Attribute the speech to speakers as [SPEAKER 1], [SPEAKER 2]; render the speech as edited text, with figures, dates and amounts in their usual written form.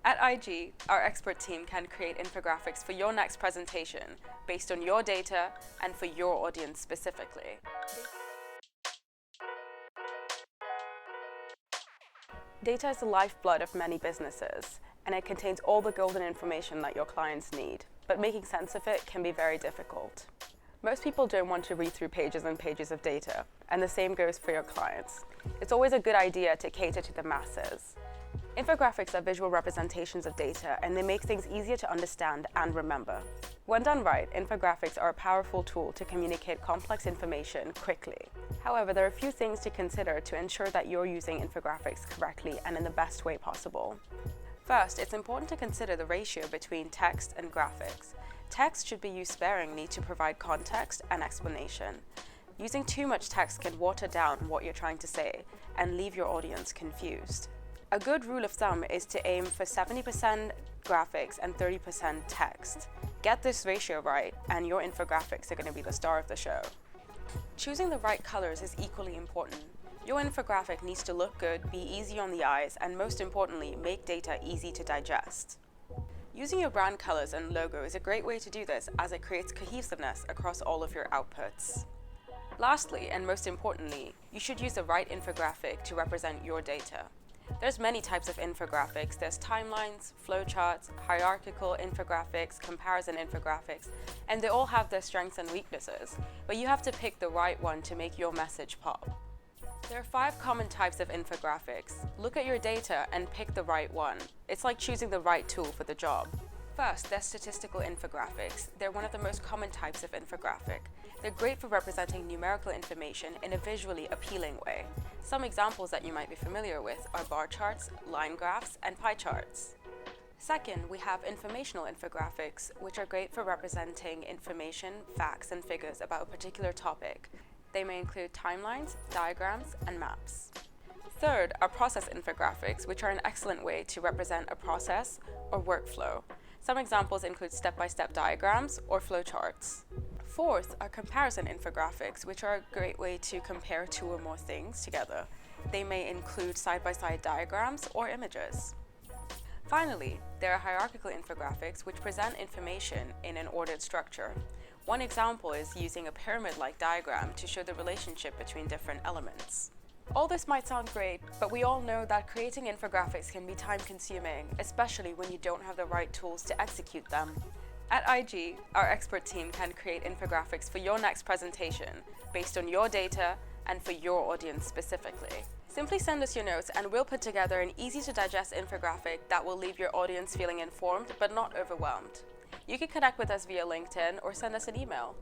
[SPEAKER 1] At IG, our expert team can create infographics for your next presentation based on your data and for your audience specifically. Data is the lifeblood of many businesses, and it contains all the golden information that your clients need, but making sense of it can be very difficult. Most people don't want to read through pages and pages of data, and the same goes for your clients. It's always a good idea to cater to the masses. Infographics are visual representations of data, and they make things easier to understand and remember. When done right, infographics are a powerful tool to communicate complex information quickly. However, there are a few things to consider to ensure that you're using infographics correctly and in the best way possible. First, it's important to consider the ratio between text and graphics. Text should be used sparingly to provide context and explanation. Using too much text can water down what you're trying to say and leave your audience confused. A good rule of thumb is to aim for 70% graphics and 30% text. Get this ratio right, and your infographics are going to be the star of the show. Choosing the right colors is equally important. Your infographic needs to look good, be easy on the eyes, and most importantly, make data easy to digest. Using your brand colors and logo is a great way to do this, as it creates cohesiveness across all of your outputs. Lastly, and most importantly, you should use the right infographic to represent your data. There's many types of infographics. There's timelines, flowcharts, hierarchical infographics, comparison infographics, and they all have their strengths and weaknesses, but you have to pick the right one to make your message pop. There are 5 common types of infographics. Look at your data and pick the right one. It's like choosing the right tool for the job. First, there's statistical infographics. They're one of the most common types of infographic. They're great for representing numerical information in a visually appealing way. Some examples that you might be familiar with are bar charts, line graphs, and pie charts. Second, we have informational infographics, which are great for representing information, facts, and figures about a particular topic. They may include timelines, diagrams, and maps. Third are process infographics, which are an excellent way to represent a process or workflow. Some examples include step-by-step diagrams or flowcharts. Fourth are comparison infographics, which are a great way to compare 2 or more things together. They may include side-by-side diagrams or images. Finally, there are hierarchical infographics, which present information in an ordered structure. One example is using a pyramid-like diagram to show the relationship between different elements. All this might sound great, but we all know that creating infographics can be time-consuming, especially when you don't have the right tools to execute them. At IG, our expert team can create infographics for your next presentation based on your data and for your audience specifically. Simply send us your notes and we'll put together an easy-to-digest infographic that will leave your audience feeling informed but not overwhelmed. You can connect with us via LinkedIn or send us an email.